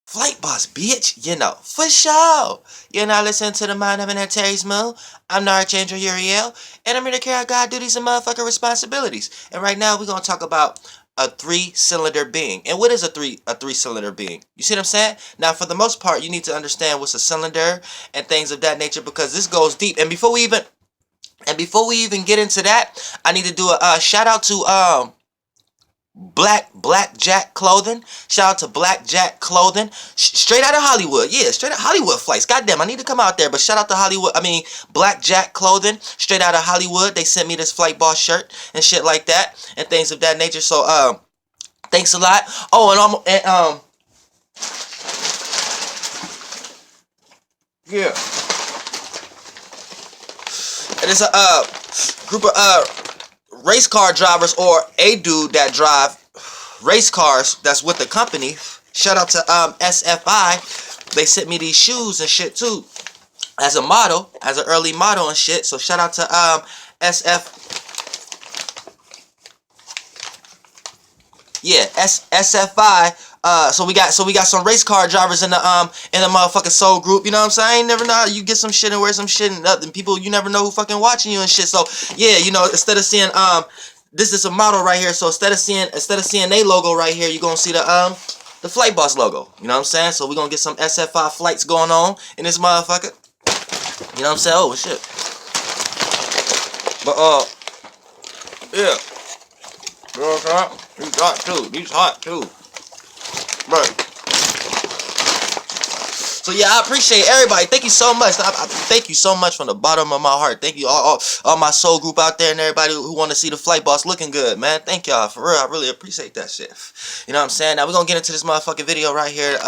Flight boss, bitch, you know, for sure. You're not listening to the Mind of an Terry's Moon. I'm the Archangel Uriel, and I'm here to carry out God duties and motherfucking responsibilities. And right now, we're gonna talk about a three-cylinder being. And what is a three-cylinder being? You see what I'm saying? Now, for the most part, you need to understand what's a cylinder and things of that nature because this goes deep. And before we even get into that, I need to do a shout out to Blackjack Clothing. Shout out to Blackjack Clothing. Straight out of Hollywood. Yeah, straight out of Hollywood flights. Goddamn, I need to come out there. But shout out to Blackjack Clothing. Straight out of Hollywood. They sent me this flight boss shirt and shit like that and things of that nature. So thanks a lot. Oh, yeah. And it's a group of race car drivers, or a dude that drive race cars that's with the company. Shout out to SFI. They sent me these shoes and shit too as a model, as an early model and shit. So shout out to SFI. So we got some race car drivers in the motherfucking soul group. You know what I'm saying? I ain't never know how you get some shit and wear some shit and people you never know who fucking watching you and shit. So yeah, you know, instead of seeing this is a model right here. So instead of seeing their logo right here, you're gonna see the Flight Boss logo. You know what I'm saying? So we're gonna get some SFI flights going on in this motherfucker. You know what I'm saying? Oh shit. But yeah. You know what I'm saying? He's hot too. He's hot too. Right. So yeah, I appreciate everybody. Thank you so much. I thank you so much from the bottom of my heart. Thank you all my soul group out there and everybody who want to see the Flight Boss looking good, man. Thank y'all for real. I really appreciate that shit. You know what I'm saying? Now we're gonna get into this motherfucking video right here.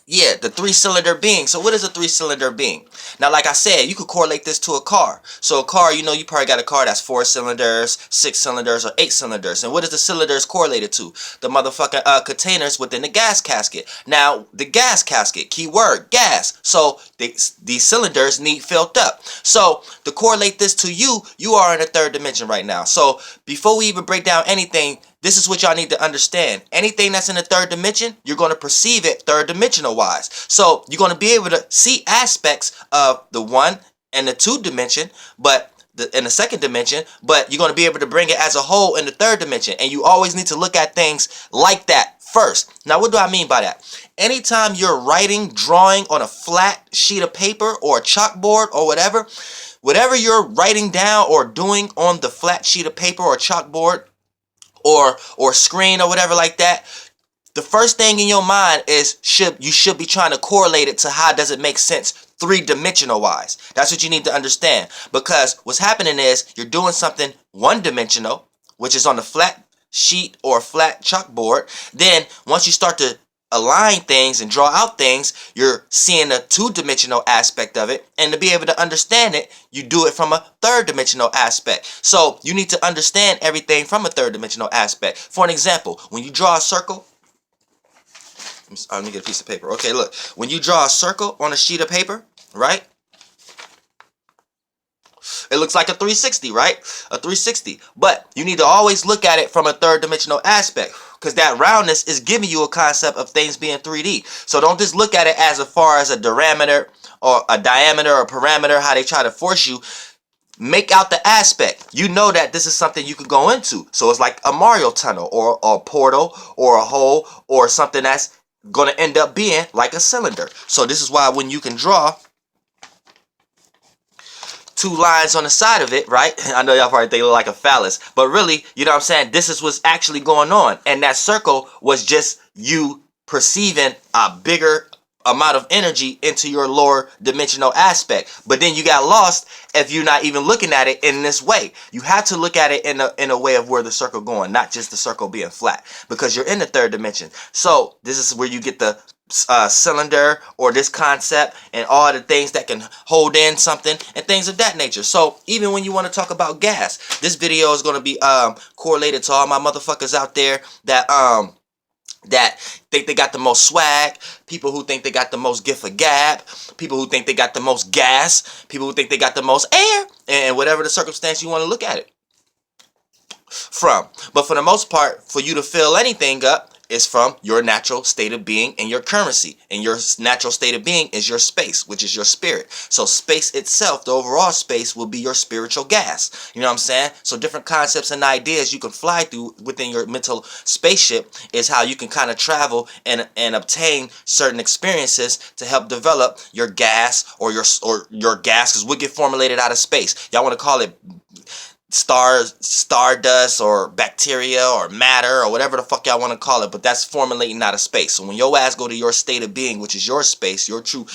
Yeah, the three-cylinder being. So what is a three-cylinder being? Now, like I said, you could correlate this to a car. So a car, you know, you probably got a car that's 4 cylinders, 6 cylinders, or 8 cylinders. And what is the cylinders correlated to? The motherfucking containers within the gas casket. Now, the gas casket, keyword, gas. So these cylinders need filled up. So to correlate this to you, you are in a third dimension right now. So before we even break down anything, this is what y'all need to understand. Anything that's in the third dimension, you're going to perceive it third dimensional wise. So you're going to be able to see aspects of the 1 and the 2 dimension, but in the second dimension, but you're going to be able to bring it as a whole in the third dimension. And you always need to look at things like that first. Now, what do I mean by that? Anytime you're writing, drawing on a flat sheet of paper or a chalkboard or whatever you're writing down or doing on the flat sheet of paper or chalkboard, or screen or whatever like that, the first thing in your mind is you should be trying to correlate it to how does it make sense three-dimensional wise. That's what you need to understand, because what's happening is you're doing something one-dimensional, which is on the flat sheet or flat chalkboard. Then once you start to align things and draw out things, you're seeing a two-dimensional aspect of it, and to be able to understand it, you do it from a third-dimensional aspect. So you need to understand everything from a third-dimensional aspect. For an example, when you draw a circle, let me get a piece of paper. Okay, look, when you draw a circle on a sheet of paper, right? It looks like a 360, right? A 360. But you need to always look at it from a third-dimensional aspect, because that roundness is giving you a concept of things being 3D. So don't just look at it as far as a diameter or a parameter, how they try to force you. Make out the aspect. You know that this is something you could go into. So it's like a Mario tunnel or a portal or a hole or something that's going to end up being like a cylinder. So this is why when you can draw 2 lines on the side of it, right? I know y'all probably think it look like a phallus, but really, you know what I'm saying? This is what's actually going on. And that circle was just you perceiving a bigger amount of energy into your lower dimensional aspect. But then you got lost if you're not even looking at it in this way. You have to look at it in a way of where the circle going, not just the circle being flat, because you're in the third dimension. So this is where you get the cylinder or this concept and all the things that can hold in something and things of that nature. So even when you want to talk about gas, this video is going to be correlated to all my motherfuckers out there that think they got the most swag, people who think they got the most gift of gab, people who think they got the most gas, people who think they got the most air, and whatever the circumstance you want to look at it from. But for the most part, for you to fill anything up, is from your natural state of being and your currency. And your natural state of being is your space, which is your spirit. So space itself, the overall space, will be your spiritual gas. You know what I'm saying? So different concepts and ideas you can fly through within your mental spaceship is how you can kind of travel and obtain certain experiences to help develop your gas or your gas, because we get formulated out of space. Y'all want to call it stardust or bacteria or matter or whatever the fuck y'all want to call it, but that's formulating out of space. So when your ass go to your state of being, which is your space, your true,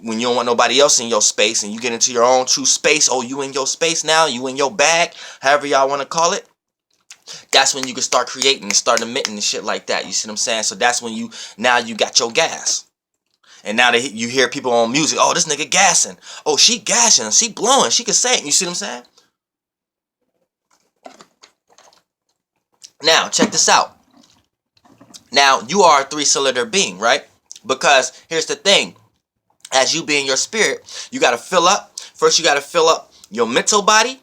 when you don't want nobody else in your space and you get into your own true space, oh, you in your space now, you in your bag, however y'all want to call it, that's when you can start creating and start emitting and shit like that. You see what I'm saying? So that's when you got your gas. And now you hear people on music, oh, this nigga gassing, oh, she gassing, she blowing, she can sing. You see what I'm saying? Now, check this out. Now, you are a 3-cylinder being, right? Because here's the thing. As you being your spirit, you got to fill up. First, you got to fill up your mental body.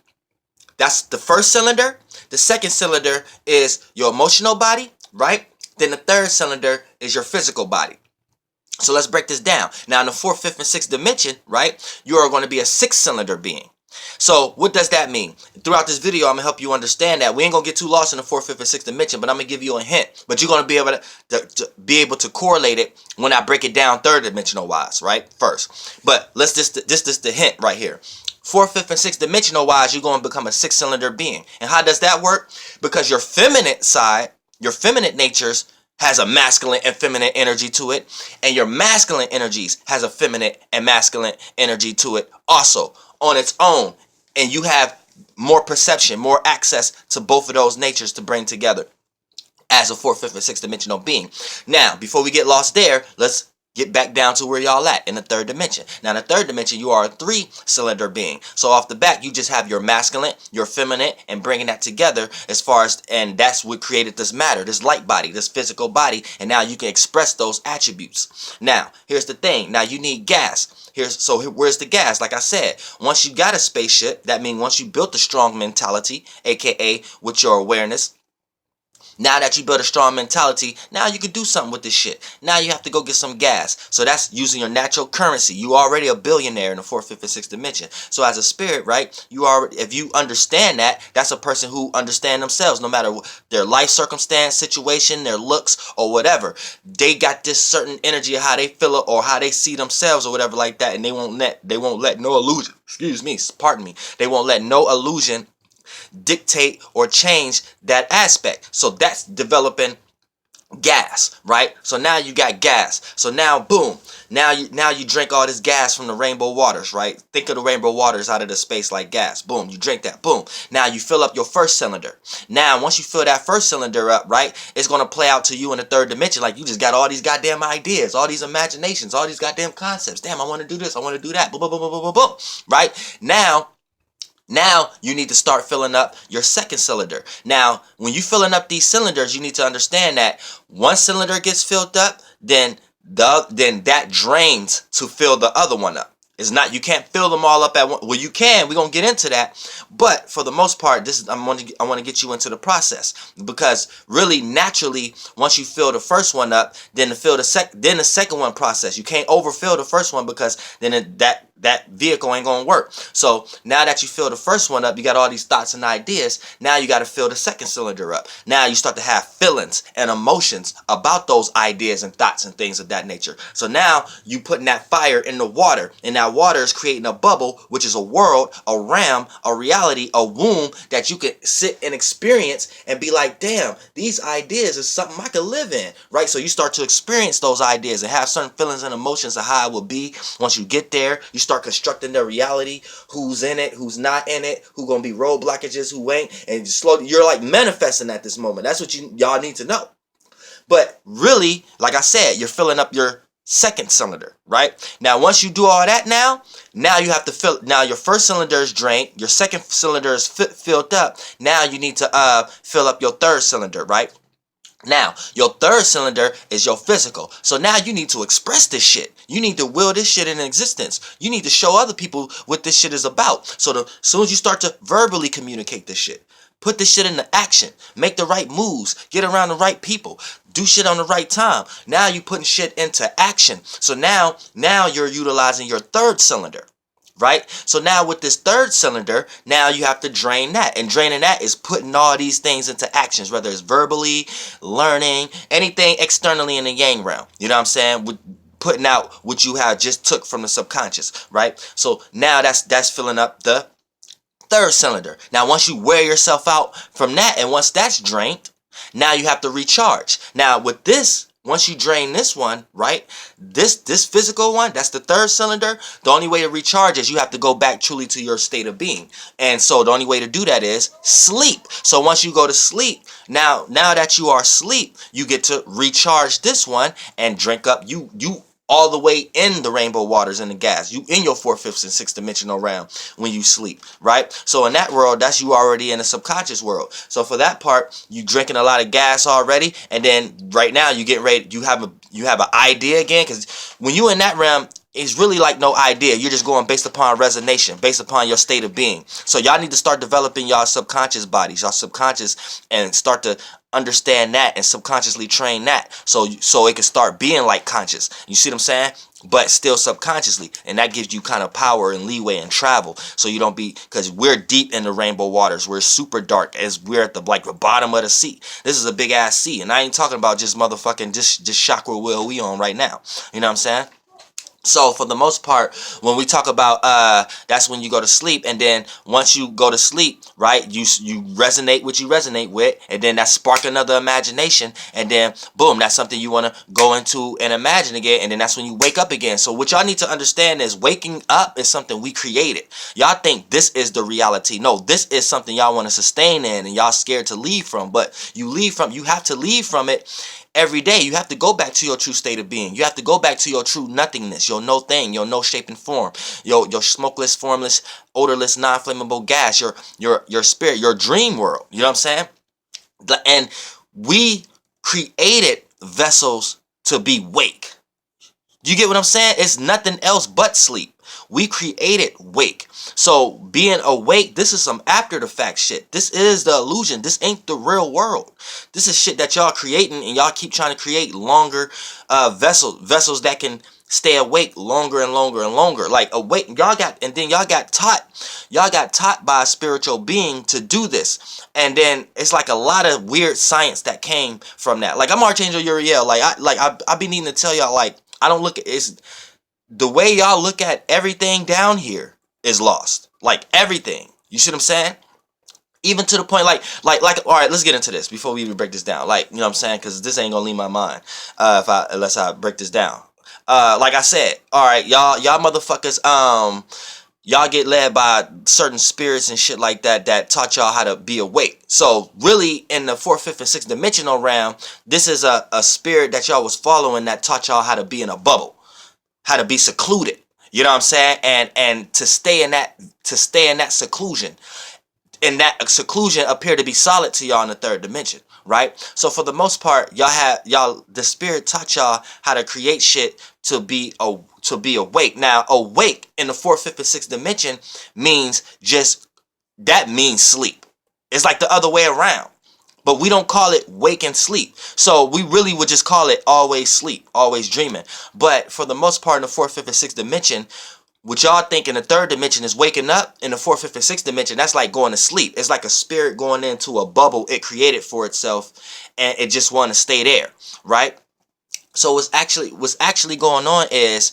That's the first cylinder. The second cylinder is your emotional body, right? Then the third cylinder is your physical body. So let's break this down. Now, in the 4th, 5th, and 6th dimension, right, you are going to be a 6-cylinder being. So what does that mean? Throughout this video, I'm going to help you understand that. We ain't going to get too lost in the 4th, 5th, and 6th dimension, but I'm going to give you a hint. But you're going to be able to correlate it when I break it down 3rd dimensional wise, right? First. But let's just the hint right here. 4th, 5th, and 6th dimensional wise, you're going to become a 6-cylinder being. And how does that work? Because your feminine side, your feminine natures has a masculine and feminine energy to it, and your masculine energies has a feminine and masculine energy to it also on its own, and you have more perception, more access to both of those natures to bring together as a 4th, 5th, and 6th dimensional being. Now, before we get lost there, let's get back down to where y'all at in the 3rd dimension. Now, in the 3rd dimension, you are a 3-cylinder being. So off the bat, you just have your masculine, your feminine, and bringing that together as far as, and that's what created this matter, this light body, this physical body, and now you can express those attributes. Now, here's the thing. Now, you need gas. Where's the gas? Like I said, once you got a spaceship, that means once you built a strong mentality, aka with your awareness, now that you build a strong mentality, now you can do something with this shit. Now you have to go get some gas. So that's using your natural currency. You already a billionaire in the 4th, 5th, and 6th dimension. So as a spirit, right, if you understand that, that's a person who understands themselves, no matter their life circumstance, situation, their looks, or whatever. They got this certain energy of how they feel it or how they see themselves or whatever like that, and they won't let no illusion, they won't let no illusion dictate or change that aspect. So that's developing gas, right? So now you got gas. So now, boom, now you drink all this gas from the rainbow waters, right? Think of the rainbow waters out of the space like gas. Boom, you drink that. Boom. Now you fill up your first cylinder. Now, once you fill that first cylinder up, right, it's going to play out to you in the 3rd dimension. Like, you just got all these goddamn ideas, all these imaginations, all these goddamn concepts. Damn, I want to do this. I want to do that. Boom, boom, boom, boom, boom, boom, boom. Right? Now you need to start filling up your 2nd cylinder. Now, when you're filling up these cylinders, you need to understand that one cylinder gets filled up, then that drains to fill the other one up. It's not, you can't fill them all up at once. Well, you can. We're going to get into that. But for the most part, I want to get you into the process, because really naturally, once you fill the first one up, then the second one process. You can't overfill the first one, because then that vehicle ain't going to work. So now that you fill the first one up, you got all these thoughts and ideas. Now you got to fill the 2nd cylinder up. Now you start to have feelings and emotions about those ideas and thoughts and things of that nature. So now you putting that fire in the water, and that water is creating a bubble, which is a world, a realm, a reality, a womb that you can sit and experience and be like, damn, these ideas is something I could live in, right? So you start to experience those ideas and have certain feelings and emotions of how it will be. Once you get there, you start constructing the reality, who's in it, who's not in it, who gonna be road blockages, who ain't, and slowly you're like manifesting at this moment. That's what y'all need to know. But really, like I said, you're filling up your 2nd cylinder, right? Now, once you do all that, now you have to fill. Now your first cylinder is drained, your 2nd cylinder is filled up. Now you need to fill up your 3rd cylinder, right? Now, your 3rd cylinder is your physical. So now you need to express this shit. You need to will this shit in existence. You need to show other people what this shit is about. So as soon as you start to verbally communicate this shit, put this shit into action, make the right moves, get around the right people, do shit on the right time. Now you putting shit into action. So now you're utilizing your third cylinder. Right? So now with this third cylinder, now you have to drain that. And draining that is putting all these things into actions, whether it's verbally, learning, anything externally in the yang realm. You know what I'm saying? With putting out what you have just took from the subconscious, right? So now that's filling up the third cylinder. Now once you wear yourself out from that, and once that's drained, now you have to recharge. Now with this, once you drain this one, right, this physical one, that's the third cylinder, the only way to recharge is you have to go back truly to your state of being. And so the only way to do that is sleep. So once you go to sleep, now that you are asleep, you get to recharge this one and drink up you all the way in the rainbow waters and the gas. You in your 4th, 5th, and 6th dimensional realm when you sleep, right? So in that world, that's you already in the subconscious world. So for that part, you drinking a lot of gas already, and then right now you getting ready. You have an idea again, because when you in that realm, it's really like no idea. You're just going based upon resonation, based upon your state of being. So y'all need to start developing y'all subconscious bodies, y'all subconscious, and start to understand that and subconsciously train that so it can start being like conscious. You see what I'm saying? But still subconsciously, and that gives you kind of power and leeway and travel, so you don't be, because we're deep in the rainbow waters, we're super dark, as we're at the bottom of the sea. This is a big ass sea, and I ain't talking about just motherfucking just chakra wheel we on right now. You know what I'm saying? So for the most part, when we talk about that's when you go to sleep, and then once you go to sleep, right, you resonate what you resonate with, and then that spark another imagination, and then boom, that's something you want to go into and imagine again, and then that's when you wake up again. So what y'all need to understand is waking up is something we created. Y'all think this is the reality. No, this is something y'all want to sustain in, and y'all scared to leave from, but you have to leave from it every day. You have to go back to your true state of being. You have to go back to your true nothingness, your no thing, your no shape and form, your smokeless, formless, odorless, non-flammable gas, your spirit, your dream world. You know what I'm saying? And we created vessels to be wake. You get what I'm saying? It's nothing else but sleep. We created wake. So being awake, this is some after the fact shit. This is the illusion. This ain't the real world. This is shit that y'all creating, and y'all keep trying to create longer vessels that can stay awake longer and longer and longer. Like awake, y'all got taught by a spiritual being to do this. And then it's like a lot of weird science that came from that. Like I'm Archangel Uriel. I be needing to tell y'all, like, I don't look at it's the way y'all look at everything down here is lost. Like everything. You see what I'm saying? Even to the point like all right, let's get into this before we even break this down. Like, you know what I'm saying? Because this ain't gonna leave my mind unless I break this down. Like I said, all right, y'all motherfuckers, y'all get led by certain spirits and shit like that taught y'all how to be awake. So really in the 4th, 5th, and 6th dimensional realm, this is a spirit that y'all was following that taught y'all how to be in a bubble, how to be secluded. You know what I'm saying? And to stay in that seclusion. And that seclusion appear to be solid to y'all in the 3rd dimension, right? So for the most part, the spirit taught y'all how to create shit to be awake. Now, awake in the 4th, 5th, and 6th dimension means sleep. It's like the other way around. But we don't call it wake and sleep. So we really would just call it always sleep, always dreaming. But for the most part in the 4th, 5th, and 6th dimension, what y'all think in the 3rd dimension is waking up, in the 4th, 5th, and 6th dimension, that's like going to sleep. It's like a spirit going into a bubble it created for itself, and it just want to stay there, right? So what's actually going on is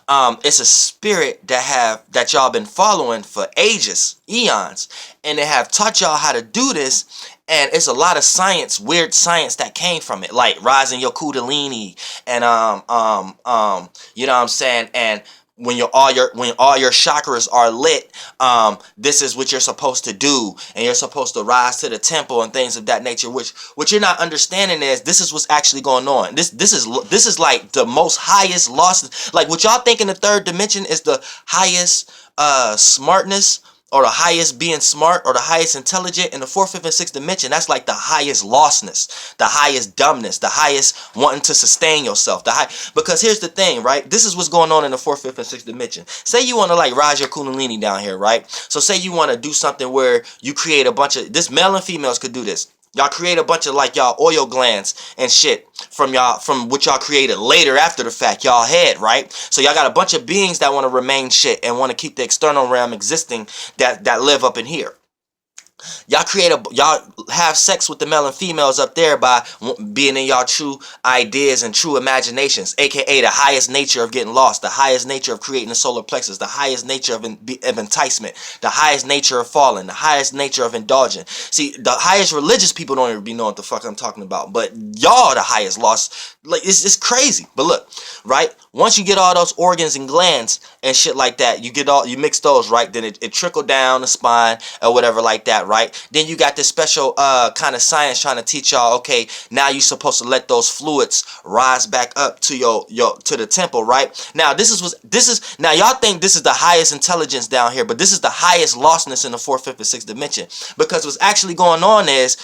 it's a spirit that y'all been following for ages, eons, and they have taught y'all how to do this. And it's a lot of science, weird science that came from it, like rising your kundalini, and you know what I'm saying, and when all your chakras are lit, this is what you're supposed to do, and you're supposed to rise to the temple and things of that nature. Which what you're not understanding is this is what's actually going on. This is like the most highest lost. Like what y'all think in the 3rd dimension is the highest smartness, or the highest being smart, or the highest intelligent. In the 4th, 5th, and 6th dimension, that's like the highest lostness, the highest dumbness, the highest wanting to sustain yourself. Because here's the thing, right? This is what's going on in the 4th, 5th, and 6th dimension. Say you want to like rise your kundalini down here, right? So say you want to do something where you create a bunch of, this male and females could do this. Y'all create a bunch of like y'all oil glands and shit from what y'all created later after the fact, y'all head, right? So y'all got a bunch of beings that want to remain shit and want to keep the external realm existing that live up in here. Y'all have sex with the male and females up there by being in y'all true ideas and true imaginations, aka the highest nature of getting lost, the highest nature of creating the solar plexus, the highest nature of enticement, the highest nature of falling, the highest nature of indulging. See, the highest religious people don't even be knowing what the fuck I'm talking about, but y'all the highest lost. Like, it's crazy. But look, right, once you get all those organs and glands and shit like that, you mix those, right, then it trickle down the spine or whatever like that, right? Then you got this special kind of science trying to teach y'all, okay, now you're supposed to let those fluids rise back up to your to the temple, right? Now now y'all think this is the highest intelligence down here, but this is the highest lostness in the 4th, 5th, and 6th dimension. Because what's actually going on is,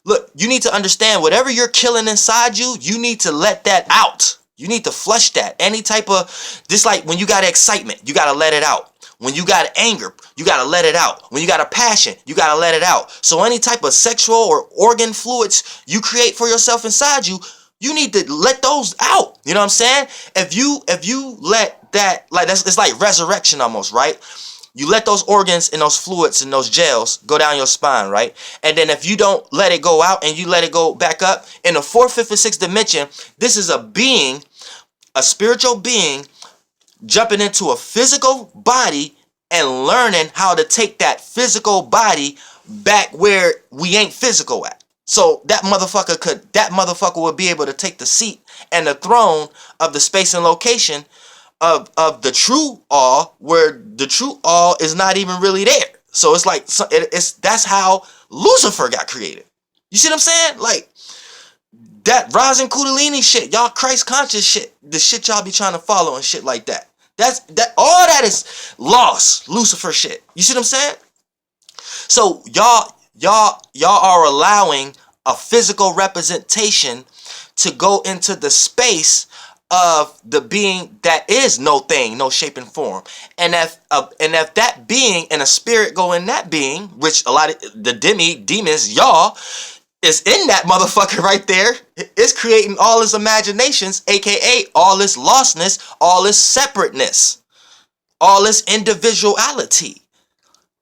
look, you need to understand whatever you're killing inside you, you need to let that out. You need to flush that. Any type of, just like when you got excitement, you got to let it out. When you got anger, you got to let it out. When you got a passion, you got to let it out. So any type of sexual or organ fluids you create for yourself inside you, you need to let those out. You know what I'm saying? If you let that, like, it's like resurrection almost, right? You let those organs and those fluids and those gels go down your spine, right? And then if you don't let it go out and you let it go back up, in the 4th, 5th, and 6th dimension, this is a being, a spiritual being, jumping into a physical body and learning how to take that physical body back where we ain't physical at. So that motherfucker would be able to take the seat and the throne of the space and location of the true all, where the true all is not even really there. So it's like, that's how Lucifer got created. You see what I'm saying? Like, that rising Kundalini shit, y'all Christ conscious shit, the shit y'all be trying to follow and shit like that. All that is lost Lucifer shit. You see what I'm saying? So y'all are allowing a physical representation to go into the space of the being that is no thing, no shape and form. And if that being and a spirit go in that being, which a lot of the demons, y'all, is in that motherfucker right there, it's creating all his imaginations, aka all this lostness, all this separateness, all this individuality.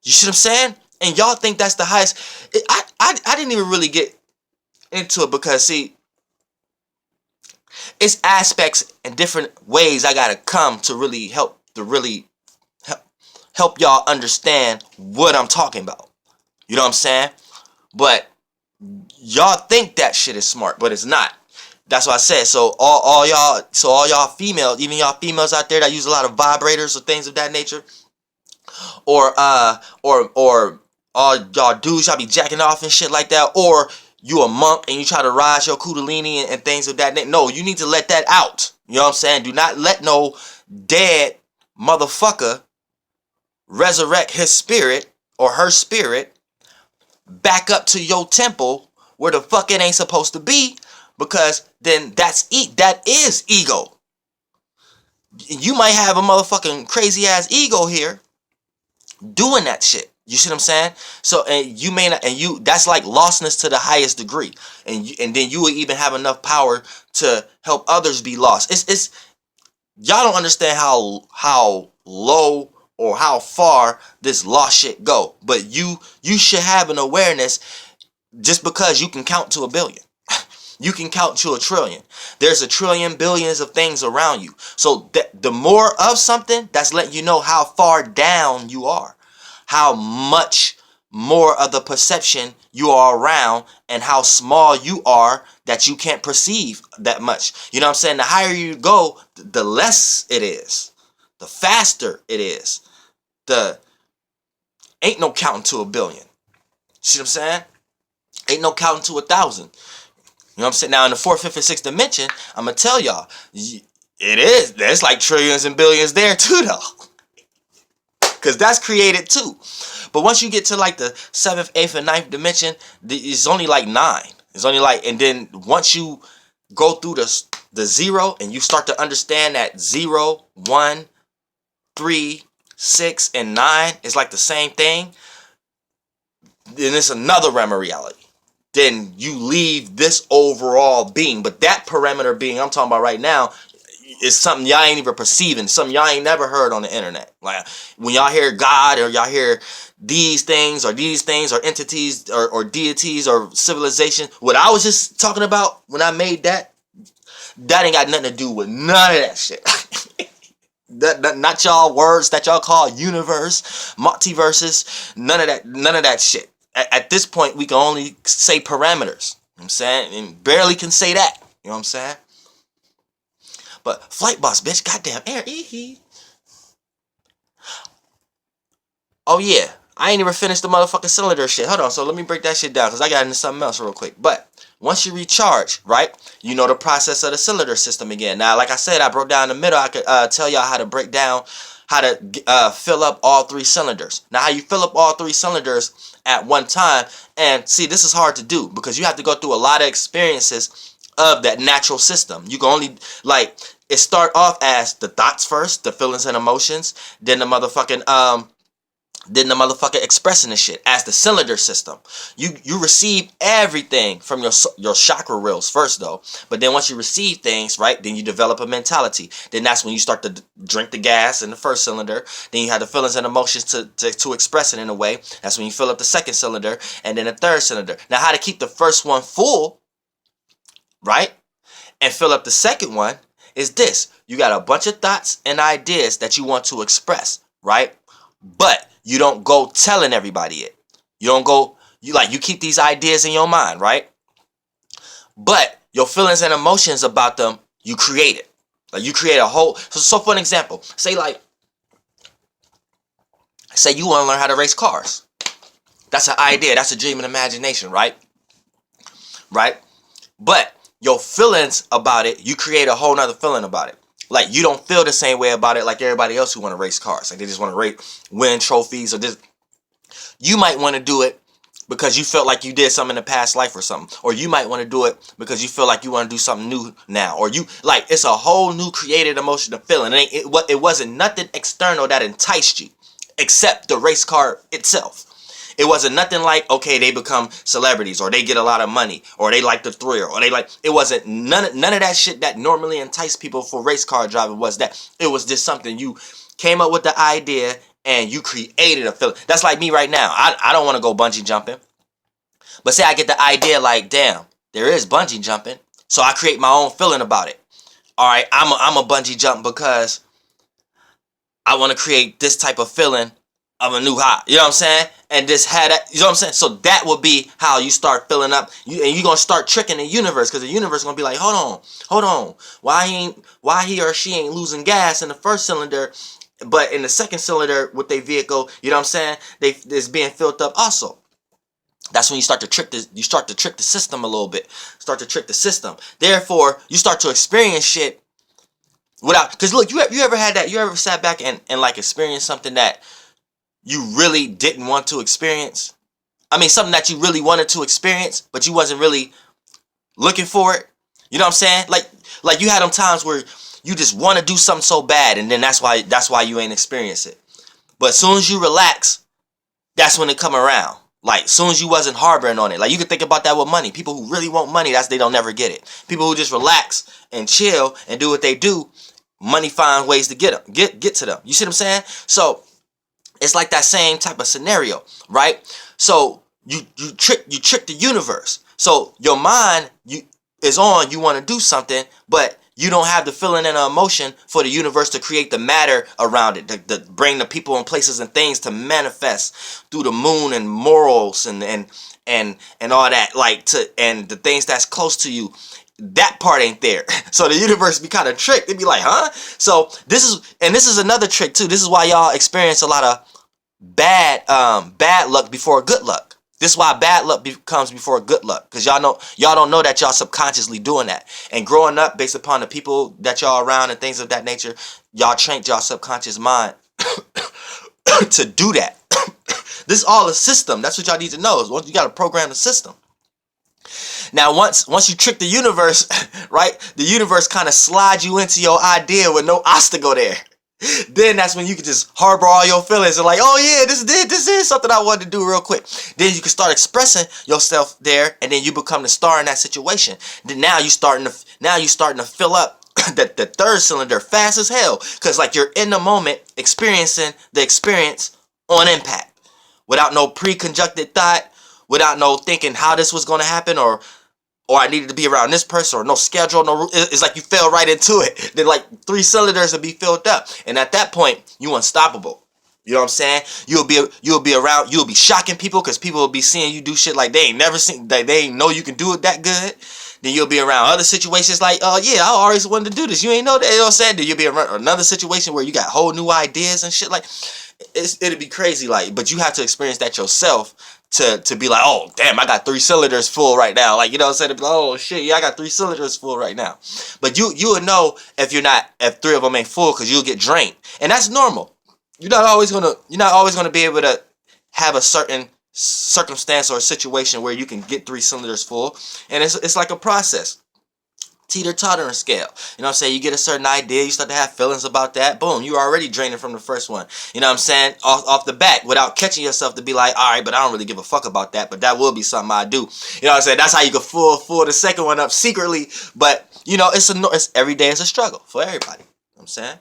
You see what I'm saying? And y'all think that's the highest. I didn't even really get into it because, see, it's aspects and different ways I gotta come to really help y'all understand what I'm talking about. You know what I'm saying? But y'all think that shit is smart, but it's not. That's what I said. So all y'all females, even y'all females out there that use a lot of vibrators or things of that nature, or all y'all dudes, y'all be jacking off and shit like that, or you a monk and you try to rise your Kundalini and things of that nature. No, you need to let that out. You know what I'm saying? Do not let no dead motherfucker resurrect his spirit or her spirit back up to your temple where the fuck it ain't supposed to be, because then that is ego. You might have a motherfucking crazy ass ego here doing that shit. You see what I'm saying? So, and you may not, and you, that's like lostness to the highest degree, and then you will even have enough power to help others be lost. It's y'all don't understand how low or how far this lost shit go, but you should have an awareness. Just because you can count to 1 billion, you can count to 1 trillion. There's 1 trillion billions of things around you. So the more of something, that's letting you know how far down you are, how much more of the perception you are around, and how small you are that you can't perceive that much. You know what I'm saying? The higher you go, the less it is, the faster it is. Ain't no counting to 1 billion. See what I'm saying? Ain't no counting to 1,000. You know what I'm saying? Now in the 4th, 5th, and 6th dimension, I'm gonna tell y'all, it is. There's like trillions and billions there too, though, because that's created too. But once you get to like the 7th, 8th, and 9th dimension, it's only like 9. It's only like, and then once you go through the 0 and you start to understand that 0, 1, 3, 6, and 9 is like the same thing, then it's another realm of reality. then you leave this overall being. But that parameter being I'm talking about right now is something y'all ain't even perceiving, something y'all ain't never heard on the internet. Like when y'all hear God or y'all hear these things or entities or deities or civilization, what I was just talking about when I made that ain't got nothing to do with none of that shit. That not y'all words that y'all call universe, multiverses, none of that shit. At this point, we can only say parameters. You know what I'm saying? And barely can say that. You know what I'm saying? But flight boss, bitch, goddamn air. Oh yeah, I ain't even finished the motherfucking cylinder shit. Hold on, so let me break that shit down because I got into something else real quick. But once you recharge, right, you know the process of the cylinder system again. Now, like I said, I broke down in the middle. I could tell y'all how to break down how to fill up all 3 cylinders. Now, how you fill up all 3 cylinders at one time, and see, this is hard to do because you have to go through a lot of experiences of that natural system. You can only, like, it start off as the thoughts first, the feelings and emotions, then the motherfucking expressing the shit as the cylinder system. You receive everything from your chakra reels first though, but then once you receive things, right, then you develop a mentality. Then that's when you start to drink the gas in the first cylinder. Then you have the feelings and emotions to express it in a way. That's when you fill up the second cylinder and then the third cylinder. Now, how to keep the first one full, right, and fill up the second one is this. You got a bunch of thoughts and ideas that you want to express, right? But you don't go telling everybody it. You don't go, you keep these ideas in your mind, right? But your feelings and emotions about them, you create it. Like you create a whole, so for an example, say you want to learn how to race cars. That's an idea, that's a dream and imagination, right? Right? But your feelings about it, you create a whole nother feeling about it. Like you don't feel the same way about it like everybody else who want to race cars. Like they just want to win trophies or just. You might want to do it because you felt like you did something in the past life or something. Or you might want to do it because you feel like you want to do something new now. Or you, like, it's a whole new created emotion of feeling. It wasn't nothing external that enticed you except the race car itself. It wasn't nothing like, okay, they become celebrities or they get a lot of money or they like the thrill or it wasn't none of that shit that normally entice people for race car driving was that. It was just something you came up with the idea and you created a feeling. That's like me right now. I don't want to go bungee jumping. But say I get the idea like, damn, there is bungee jumping. So I create my own feeling about it. All right, I'm a bungee jump because I want to create this type of feeling of a new high. You know what I'm saying? And just had that, you know what I'm saying? So that would be how you start filling up. And you're going to start tricking the universe because the universe is going to be like, hold on. Why he or she ain't losing gas in the first cylinder, but in the second cylinder with their vehicle, you know what I'm saying? It's being filled up also. That's when you start to trick the system a little bit. Start to trick the system. Therefore, you start to experience shit without, because look, you ever had that, you ever sat back and like experienced something that you really didn't want to experience? I mean, something that you really wanted to experience, but you wasn't really looking for it. You know what I'm saying? Like you had them times where you just want to do something so bad, and then that's why you ain't experience it. But as soon as you relax, that's when it come around. Like, as soon as you wasn't harboring on it. Like, you could think about that with money. People who really want money, they don't never get it. People who just relax and chill and do what they do, money finds ways to get to them. You see what I'm saying? So, it's like that same type of scenario, right? So, you trick the universe. So, your mind is on, you want to do something, but you don't have the feeling and the emotion for the universe to create the matter around it, to bring the people and places and things to manifest through the moon and morals and all that, and the things that's close to you. That part ain't there. So the universe be kind of tricked. They be like, huh? So this is another trick too. This is why y'all experience a lot of bad luck before good luck. This is why bad luck comes before good luck, because y'all don't know that y'all subconsciously doing that. And growing up, based upon the people that y'all around and things of that nature, y'all trained y'all subconscious mind to do that. This is all a system. That's what y'all need to know. Is you got to program the system. Now, once you trick the universe, right? The universe kind of slides you into your idea with no obstacle there. Then that's when you can just harbor all your feelings and like, oh yeah, this is something I wanted to do real quick. Then you can start expressing yourself there, and then you become the star in that situation. Then now you starting to fill up the third cylinder fast as hell, because like you're in the moment experiencing the experience on impact, without no pre-conjuncted thought, without no thinking how this was going to happen, or I needed to be around this person, or no schedule, it's like you fell right into it. Then like 3 cylinders will be filled up, and at that point you unstoppable. You know what I'm saying? You'll be shocking people, because people will be seeing you do shit like they ain't never seen, they ain't know you can do it that good. Then you'll be around other situations like, oh yeah, I always wanted to do this. You ain't know that. You know what I'm saying? Then you'll be around another situation where you got whole new ideas and shit. Like, it'll be crazy. Like, but you have to experience that yourself to be like, oh damn, I got 3 cylinders full right now. Like, you know what I'm saying? To be like, oh shit, yeah, I got 3 cylinders full right now. But you will know if 3 of them ain't full, because you'll get drained, and that's normal. You're not always gonna be able to have a certain circumstance or situation where you can get 3 cylinders full, and it's like a process. Teeter-tottering scale. You know what I'm saying? You get a certain idea, you start to have feelings about that, boom, you're already draining from the first one. You know what I'm saying? Off the bat, without catching yourself to be like, all right, but I don't really give a fuck about that, but that will be something I do. You know what I'm saying? That's how you can fool the second one up secretly, but you know, it's every day is a struggle for everybody. You know what I'm saying?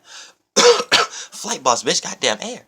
Flight boss, bitch, goddamn air.